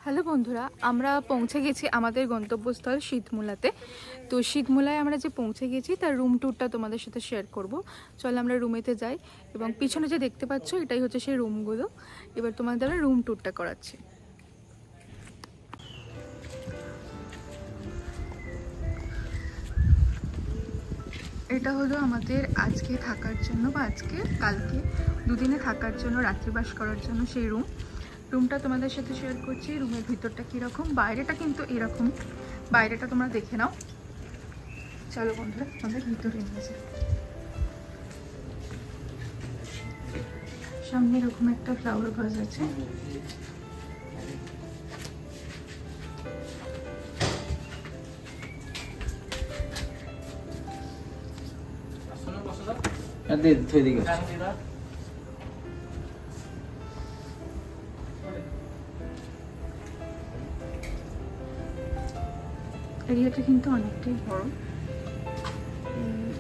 Hello বন্ধুরা, আমরা পৌঁছে গেছি আমাদের গন্তব্যস্থল শীতমূলাতে। তো শীতমূলায় আমরা যে পৌঁছে গেছি তার রুম ট্যুরটা তোমাদের সাথে শেয়ার করব। চলো আমরা রুমেতে যাই, এবং পিছনে যে দেখতে পাচ্ছ এটাই হচ্ছে সেই রুমগুলো। এবার তোমাদের আমরা রুম ট্যুরটা করাচ্ছি। এটা হলো আমাদের আজকে থাকার জন্য বা আজকে কালকে দুদিনে থাকার জন্য, রাত্রিবাস করার জন্য সেই রুমটা তোমাদের সাথে শেয়ার করছি। রুমের ভিতরটা কীরকম, বাইরেটা কিন্তু এরকম, বাইরেটা তোমরা দেখে নাও। চলো বন্ধুরা আমাদের ভিতরে নিয়ে যাই। সামনে এরকম একটা ফ্লাওয়ার ভাজ আছে। এরিয়াটা কিন্তু অনেকটাই বড়,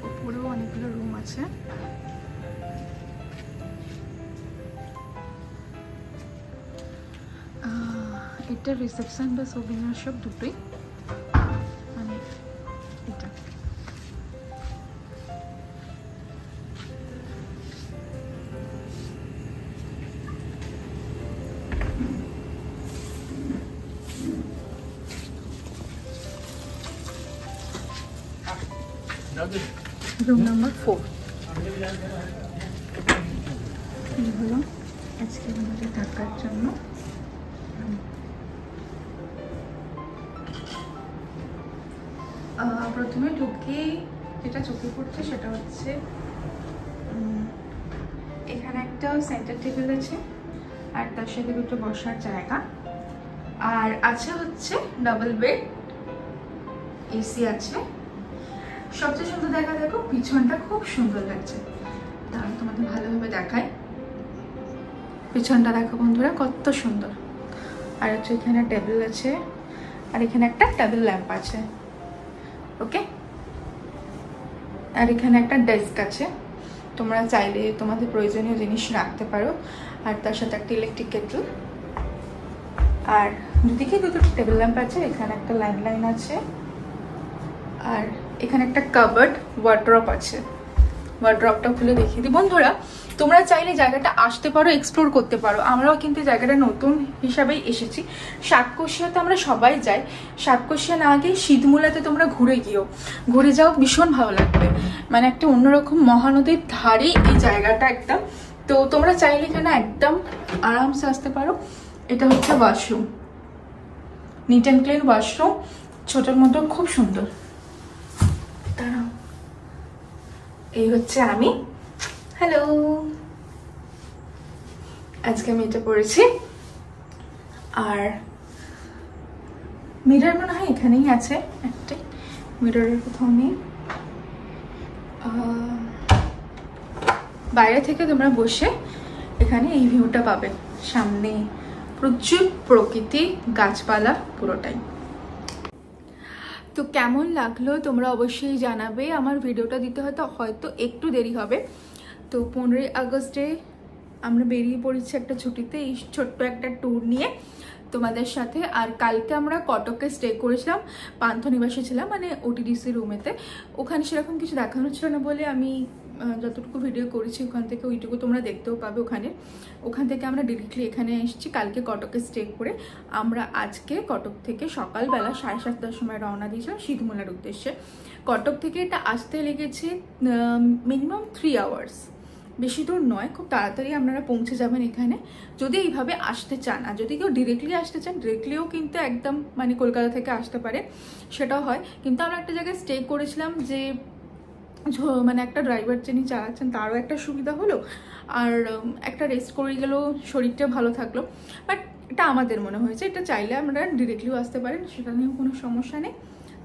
উপরেও অনেকগুলো রুম আছে। এটা রিসেপশন বা সোভিনিয়ার সব দুটোই, মানে এটা রুম নাম্বার 4। এই হলো আজকে আমাদের থাকার জন্য। প্রথমে ঢুকে যেটা চোখে পড়ছে সেটা হচ্ছে এখানে একটা সেন্টার টেবিল আছে, আর তার সাথে দুটো বসার জায়গা, আর আছে হচ্ছে ডাবল বেড, এসি আছে। সবচেয়ে সুন্দর দেখা, দেখো পিছনটা খুব সুন্দর লাগছে, তাহলে তোমাদের ভালোভাবে দেখায়। পিছনটা দেখো বন্ধুরা কত সুন্দর। আর হচ্ছে এখানে টেবিল আছে, আর এখানে একটা টেবিল ল্যাম্প আছে, ওকে। আর এখানে একটা ডেস্ক আছে, তোমরা চাইলে তোমাদের প্রয়োজনীয় জিনিস রাখতে পারো। আর তার সাথে একটা ইলেকট্রিক কেটল, আর দুদিকে দুটো টেবিল ল্যাম্প আছে। এখানে একটা ল্যান্ডলাইন আছে, আর এখানে একটা কাবার্ড ওয়ার্ড্রপ আছে। ওয়ার্ড্রপটা খুলে দেখিয়ে দিই বন্ধুরা। তোমরা চাইলে জায়গাটা আসতে পারো, এক্সপ্লোর করতে পারো। আমরাও কিন্তু জায়গাটা নতুন হিসাবেই এসেছি। সাতকোশিয়াতে আমরা সবাই যাই, সাতকোশিয়া না গিয়ে শীতমূলাতে তোমরা ঘুরে যাও, ভীষণ ভালো লাগবে। মানে একটা অন্যরকম মহানদীর ধারে এই জায়গাটা একদম। তো তোমরা চাইলে এখানে একদম আরামসে আসতে পারো। এটা হচ্ছে washroom, neat and clean washroom, ছোটোর মতো, খুব সুন্দর। দাঁড়াও, এই হচ্ছে আমি। হ্যালো, আজকে আমি এটা পরেছি। আর মিরর মনে হয় এখানেই আছে একটা, মিররের কোথাও নেই। বাইরে থেকে তোমরা বসে এখানে এই ভিউটা পাবে। সামনে প্রচুর প্রকৃতি, গাছপালা, পুরোটাই। তো কেমন লাগলো তোমরা অবশ্যই জানাবে। আমার ভিডিওটা দিতে হয়তো একটু দেরি হবে। তো 15ই আগস্টে আমরা বেরিয়ে পড়েছি একটা ছুটিতে, এই ছোট্ট একটা ট্যুর নিয়ে তোমাদের সাথে। আর কালকে আমরা কটকে স্টে করেছিলাম, পান্থনিবাসে ছিলাম, মানে ওটিডিসি রুমেতে। ওখানে সেরকম কিছু দেখানো ছিল না বলে আমি যতটুকু ভিডিও করেছি ওখান থেকে ওইটুকু তোমরা দেখতেও পাবে। ওখান থেকে আমরা ডিরেক্টলি এখানে এসেছি কালকে কটকে স্টে করে। আমরা আজকে কটক থেকে সকালবেলা 7:30টার সময় রওনা দিয়েছিলাম শীতমূলার উদ্দেশ্যে। কটক থেকে এটা আসতে লেগেছে মিনিমাম 3 আওয়ার্স, বেশি দূর নয়। খুব তাড়াতাড়ি আপনারা পৌঁছে যাবেন এখানে যদি এইভাবে আসতে চান। আর যদি কেউ ডিরেক্টলি আসতে চান, ডিরেক্টলিও কিন্তু একদম মানে কলকাতা থেকে আসতে পারে, সেটাও হয়। কিন্তু আমরা একটা জায়গায় স্টে করেছিলাম, যে মানে একটা ড্রাইভার যিনি চালাচ্ছেন তারও একটা সুবিধা হলো, আর একটা রেস্ট করে গেলেও শরীরটা ভালো থাকলো। বাট এটা আমাদের মনে হয়েছে, এটা চাইলে আমরা ডিরেক্টলিও আসতে পারেন, সেটা নিয়েও কোনো সমস্যা নেই।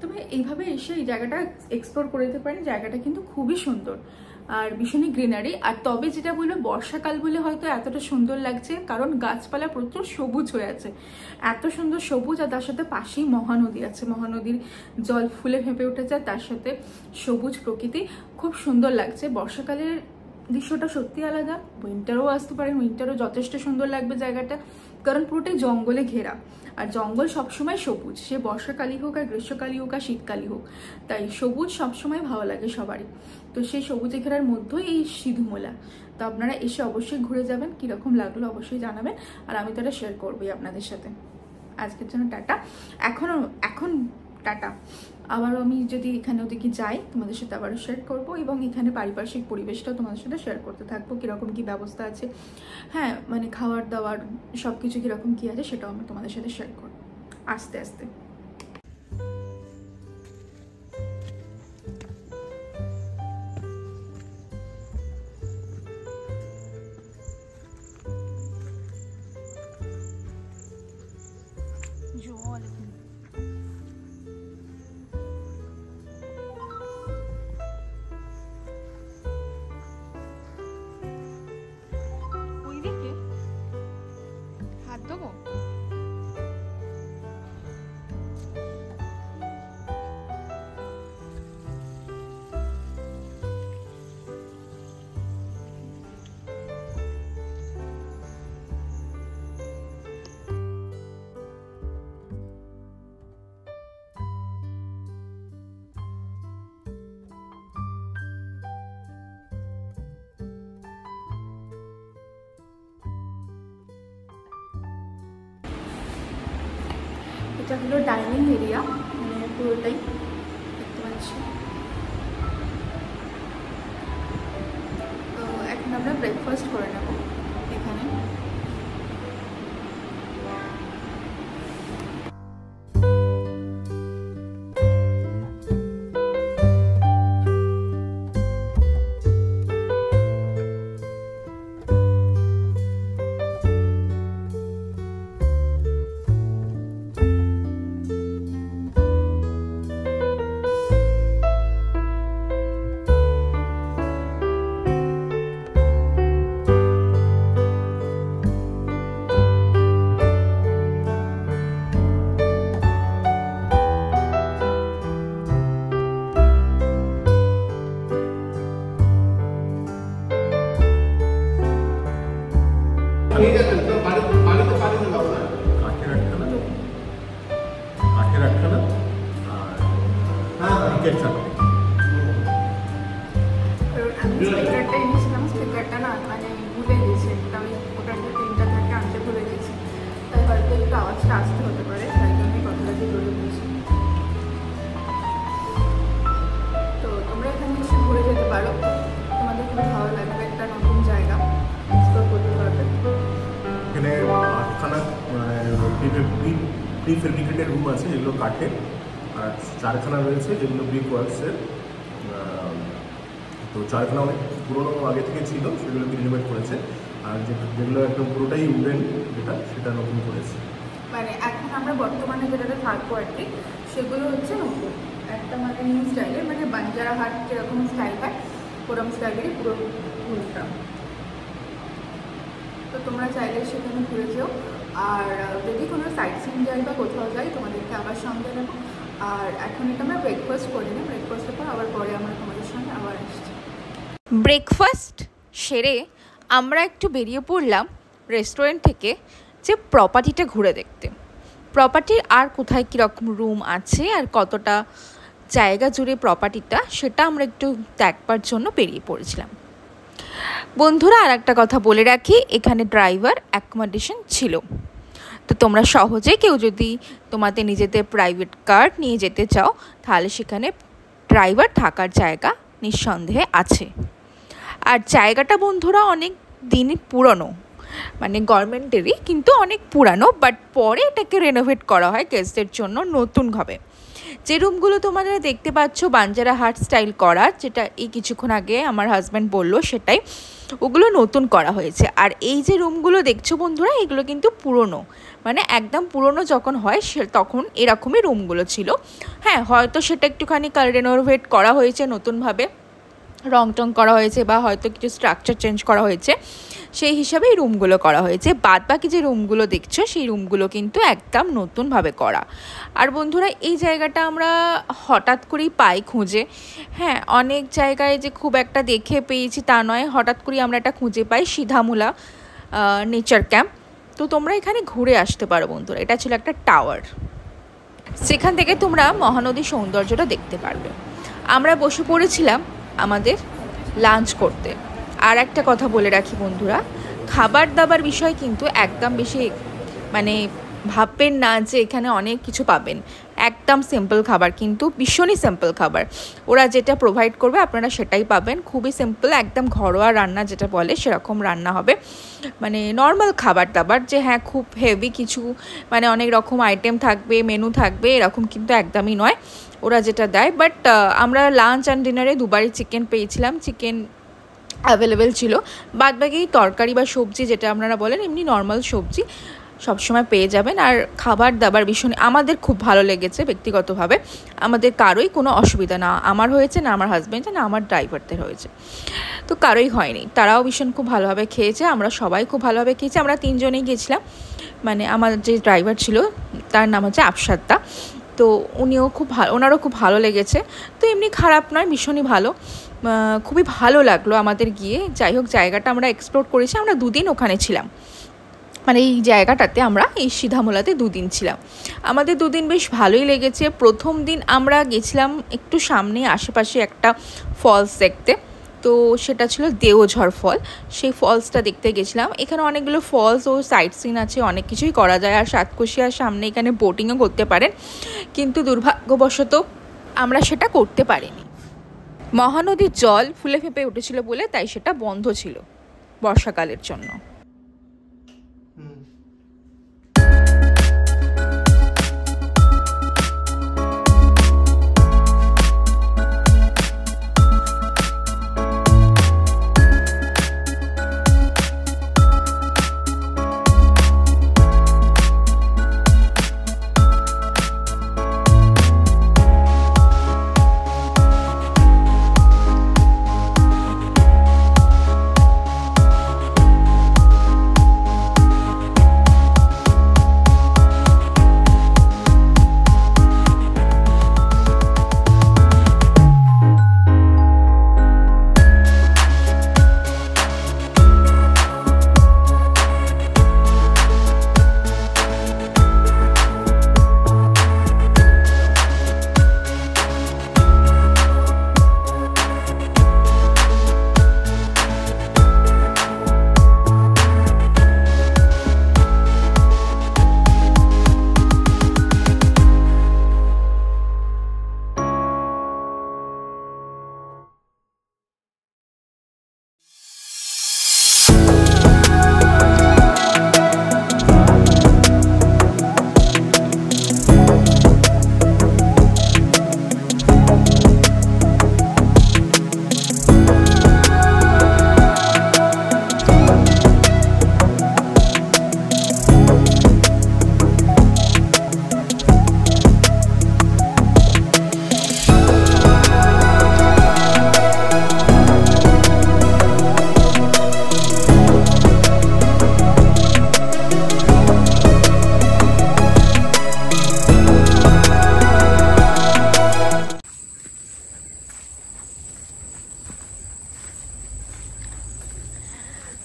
তবে এইভাবে এসে এই জায়গাটা এক্সপ্লোর করে দিতে পারেন। জায়গাটা কিন্তু খুবই সুন্দর আর ভীষণই গ্রিনারি। আর তবে যেটা বলবো, বর্ষাকাল বলে হয়তো এতটা সুন্দর লাগছে, কারণ গাছপালা প্রচুর সবুজ হয়ে আছে, এত সুন্দর সবুজ। আর তার সাথে পাশেই মহানদী আছে, মহানদীর জল ফুলে ফেঁপে উঠেছে, তার সাথে সবুজ প্রকৃতি, খুব সুন্দর লাগছে। বর্ষাকালের দৃশ্যটা সত্যি আলাদা। উইন্টারও আসতে পারেন, উইন্টারও যথেষ্ট সুন্দর লাগবে জায়গাটা। কারণ পুরোটাই জঙ্গলে ঘেরা, আর জঙ্গল সবসময় সবুজ, সে বর্ষাকালই হোক আর গ্রীষ্মকালই হোক আর শীতকালই হোক, তাই সবুজ সবসময় ভালো লাগে সবারই। তো সেই সবুজে ঘেরার মধ্যেই এই সিধুমোলা। তো আপনারা এসে অবশ্যই ঘুরে যাবেন, কীরকম লাগলো অবশ্যই জানাবেন, আর আমি তো এটা শেয়ার করবোই আপনাদের সাথে। আজকের জন্য টাটা। এখন টাটা। আবারও আমি যদি এখানে ওদিকে যাই তোমাদের সাথে আবারও শেয়ার করবো, এবং এখানে পারিপার্শ্বিক পরিবেশটাও তোমাদের সাথে শেয়ার করতে থাকবো, কীরকম কী ব্যবস্থা আছে, হ্যাঁ মানে খাওয়ার দাওয়ার সব কিছু কীরকম কী আছে সেটাও আমি তোমাদের সাথে শেয়ার করবো আস্তে আস্তে। জল ওইদিকে হাত দেবো। এটা হলো ডাইনিং এরিয়া, মানে পুরোটাই দেখতে পাচ্ছি। তো এখন আমরা ব্রেকফাস্ট করে নেব এখানে। স্পিকারটা এনেছিলাম, স্পিকারটা না মানে ভুলে গেছি, আমি ওটার যে পিনটা থাকে আনতে ভুলে গেছি, তাই হয়তো একটু আওয়াজটা আসতে হতে পারে, তাই জন্যই কথাটা দিয়ে ধরে দিয়েছি। তো তোমরা এখানে এসে ঘুরে যেতে পারো, তোমাদের খুব ভালো লাগবে, একটা নতুন জায়গা এক্সপ্লোর করতে পারবে। এখানে 8খানা প্রিফেব্রিকেটেড রুম আছে যেগুলো কাঠের, আর 4খানা রয়েছে যেগুলো ব্রিক ওয়ার্কসের। তো 4খানা অনেক পুরোনো আগে থেকে ছিল, সেগুলোকে রিনোভেট করেছে, আর যেগুলো একদম পুরোটাই উডেন যেটা সেটা নতুন করেছে। মানে এখন আমরা বর্তমানে যেটাতে থাকবো আর কি, সেগুলো হচ্ছে নতুন একটা মানে নিউ স্টাইলের, মানে বাঞ্জারা হাট যেরকম স্টাইল হয় ওরকম স্টাইলেরই পুরো রুমটা। তো তোমরা চাইলে সেখানে ঘুরে যেও, আর যদি কোনো সাইট সিন যাই বা কোথাও যাই তোমাদেরকে আবার সঙ্গে নেবো। আর এখন এটা আমরা ব্রেকফাস্ট করি না, ব্রেকফাস্টের পর আবার পরে আমরা তোমাদের সঙ্গে আবার আসছি। ব্রেকফাস্ট সেরে আমরা একটু বেরিয়ে পড়লাম রেস্টুরেন্ট থেকে যে প্রপার্টিটা ঘুরে দেখতে। প্রপার্টির আর কোথায় কীরকম রুম আছে আর কতটা জায়গা জুড়ে প্রপার্টিটা, সেটা আমরা একটু দেখবার জন্য বেরিয়ে পড়েছিলাম। বন্ধুরা আর একটা কথা বলে রাখি, এখানে ড্রাইভার অ্যাকোমোডেশন ছিল, তো তোমরা সহজে কেউ যদি তোমাদের নিজেদের প্রাইভেট কার নিয়ে যেতে চাও তাহলে সেখানে ড্রাইভার থাকার জায়গা নিঃসন্দেহে আছে। আর জায়গাটা বন্ধুরা অনেক দিনই পুরনো, মানে গভর্নমেন্টেরই, কিন্তু অনেক পুরানো, বাট পরে এটাকে রেনোভেট করা হয় গেস্টদের জন্য নতুনভাবে। যে রুমগুলো তোমরা দেখতে পাচ্ছ বাঞ্জারা হাট স্টাইল করা, যেটা এই কিছুক্ষণ আগে আমার হাজব্যান্ড বললো সেটাই, ওগুলো নতুন করা হয়েছে। আর এই যে রুমগুলো দেখছো বন্ধুরা, এগুলো কিন্তু পুরনো, মানে একদম পুরনো যখন হয় তখন এরকমই রুমগুলো ছিল। হ্যাঁ, হয়তো সেটা একটুখানি রেনোভেট করা হয়েছে, নতুনভাবে রং টং করা হয়েছে, বা হয়তো কিছু স্ট্রাকচার চেঞ্জ করা হয়েছে, সেই হিসাবে এই রুমগুলো করা হয়েছে। বাদ বাকি যে রুমগুলো দেখছো সেই রুমগুলো কিন্তু একদম নতুনভাবে করা। আর বন্ধুরা এই জায়গাটা আমরা হঠাৎ করেই পাই খুঁজে, হ্যাঁ অনেক জায়গায় যে খুব একটা দেখে পেয়েছি তা নয়, হঠাৎ করেই আমরা এটা খুঁজে পাই, সিধামূলা নেচার ক্যাম্প। তো তোমরা এখানে ঘুরে আসতে পারো বন্ধুরা। এটা ছিল একটা টাওয়ার, সেখান থেকে তোমরা মহানদীর সৌন্দর্যটা দেখতে পারবে। আমরা বসে পড়েছিলাম আমাদের লাঞ্চ করতে। আর একটা কথা বলে রাখি বন্ধুরা, খাবার দাবার বিষয় কিন্তু একদম বেশি মানে ভাববেন না যে এখানে অনেক কিছু পাবেন। একদম সিম্পল খাবার, কিন্তু ভীষণই সিম্পল খাবার। ওরা যেটা প্রোভাইড করবে আপনারা সেটাই পাবেন। খুবই সিম্পল, একদম ঘরোয়া রান্না যেটা বলে সেরকম রান্না হবে। মানে নর্মাল খাবার দাবার, যে হ্যাঁ খুব হেভি কিছু মানে অনেক রকম আইটেম থাকবে, মেনু থাকবে, এরকম কিন্তু একদমই নয় ওরা যেটা দেয়। বাট আমরা লাঞ্চ অ্যান্ড ডিনারে দুবারই চিকেন পেয়েছিলাম, চিকেন অ্যাভেলেবেল ছিল। বাদবাকি তরকারি বা সবজি যেটা আপনারা বলেন এমনি নর্মাল সবজি সবসময় পেয়ে যাবেন। আর খাবার দাবার ভীষণ আমাদের খুব ভালো লেগেছে ব্যক্তিগতভাবে। আমাদের কারোই কোনো অসুবিধা না আমার হয়েছে, না আমার হাজব্যান্ডের, না আমার ড্রাইভারদের হয়েছে, তো কারোই হয়নি। তারাও ভীষণ খুব ভালোভাবে খেয়েছে, আমরা সবাই খুব ভালোভাবে খেয়েছি। আমরা 3 জনেই গেছিলাম, মানে আমার যে ড্রাইভার ছিল তার নাম হচ্ছে আফসাদদা, তো উনিও খুব ভালো, ওনারও খুব ভালো লেগেছে। তো এমনি খারাপ নয়, ভীষণই ভালো, খুবই ভালো লাগলো আমাদের গিয়ে। যাই হোক, জায়গাটা আমরা এক্সপ্লোর করেছি। আমরা 2 দিন ওখানে ছিলাম, মানে এই জায়গাটাতে আমরা এই সিধামোলাতে 2 দিন ছিলাম। আমাদের 2 দিন বেশ ভালোই লেগেছে। প্রথম দিন আমরা গেছিলাম একটু সামনে আশেপাশে একটা ফলস দেখতে, তো সেটা ছিল দেওঝড় ফল। সেই ফলসটা দেখতে গেছিলাম। এখানে অনেকগুলো ফলস ও সাইট সিন আছে, অনেক কিছুই করা যায়। আর সাতকোশিয়ার সামনে এখানে বোটিংও করতে পারেন, কিন্তু দুর্ভাগ্যবশত আমরা সেটা করতে পারিনি। মহানদীর জল ফুলে ফেঁপে উঠেছিল বলে তাই সেটা বন্ধ ছিল বর্ষাকালের জন্য।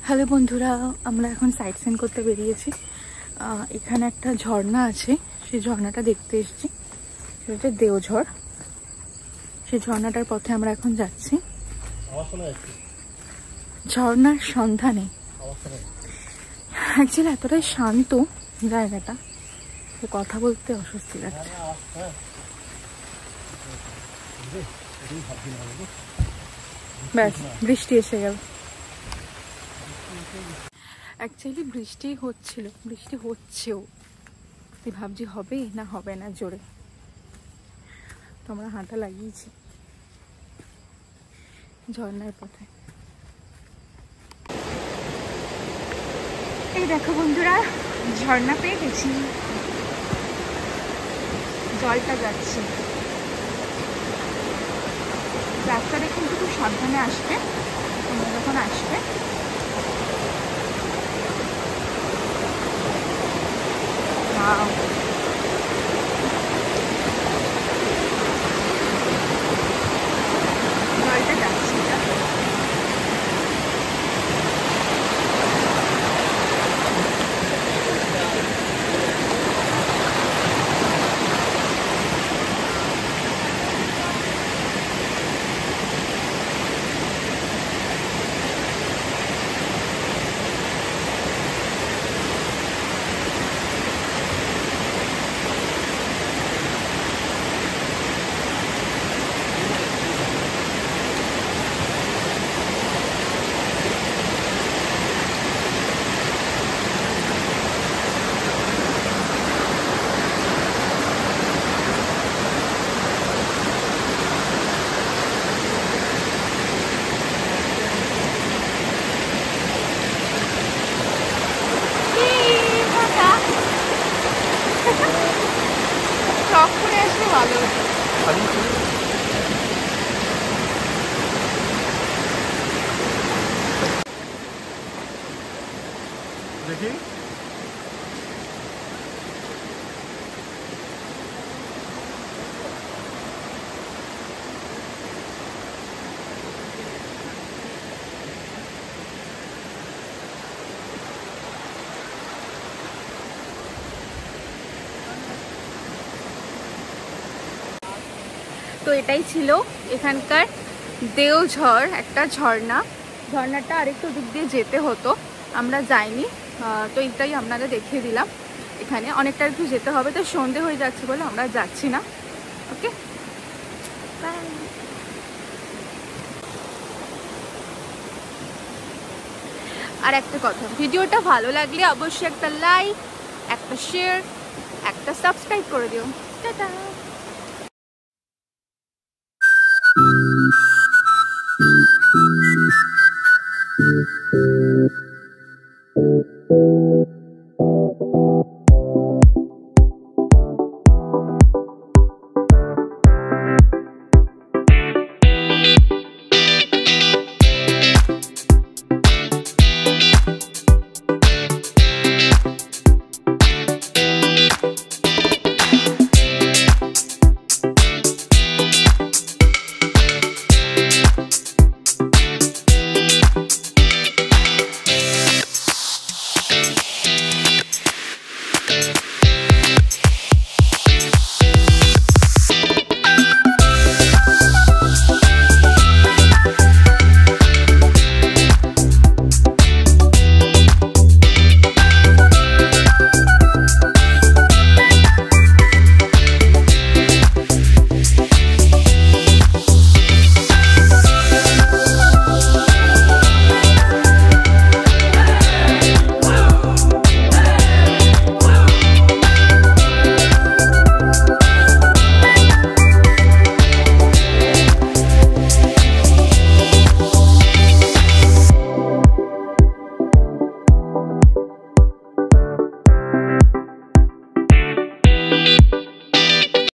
হ্যালো বন্ধুরা, আমরা এখন সাইট সিন করতে বেরিয়েছি। এখানে একটা ঝর্ণা আছে, সেই ঝর্ণাটা দেখতে এসেছি। সেটা হচ্ছে দেওঝড়। সেই ঝর্ণাটার পথে আমরা এখন যাচ্ছি, ঝর্ণার সন্ধানে। অ্যাকচুয়ালি এতটাই শান্ত জায়গাটা, কথা বলতে অস্বস্তি লাগছে। ব্যাস, বৃষ্টি এসে গেল। অ্যাকচুয়ালি বৃষ্টি হচ্ছিল, বৃষ্টি হচ্ছেও। ভাবছি হবে না হবে না জোরে, তো আমরা হাঁটা লাগিয়েছি ঝর্ণার পথে। এই দেখো বন্ধুরা, ঝর্ণা পেয়ে গেছি, জলটা যাচ্ছে। রাস্তাটা কিন্তু খুব সাবধানে আসবে তোমরা যখন আসবে। জলটা যাচ্ছে। ব্লগ করে আসলে ভালো হতো। দেখি তো এটাই ছিল এখানকার দেওঝড়, একটা ঝর্ণাটা আরেকটু দিক দিয়ে যেতে হতো, আমরা যাইনি। তো এটাই আপনাদের দেখিয়ে দিলাম। এখানে অনেকটা একটু যেতে হবে, তো সন্ধে হয়ে যাচ্ছে বলে আমরা যাচ্ছি না। ওকে, আর একটা কথা, ভিডিওটা ভালো লাগলে অবশ্যই একটা লাইক, একটা শেয়ার, একটা সাবস্ক্রাইব করে দিও। টাটা।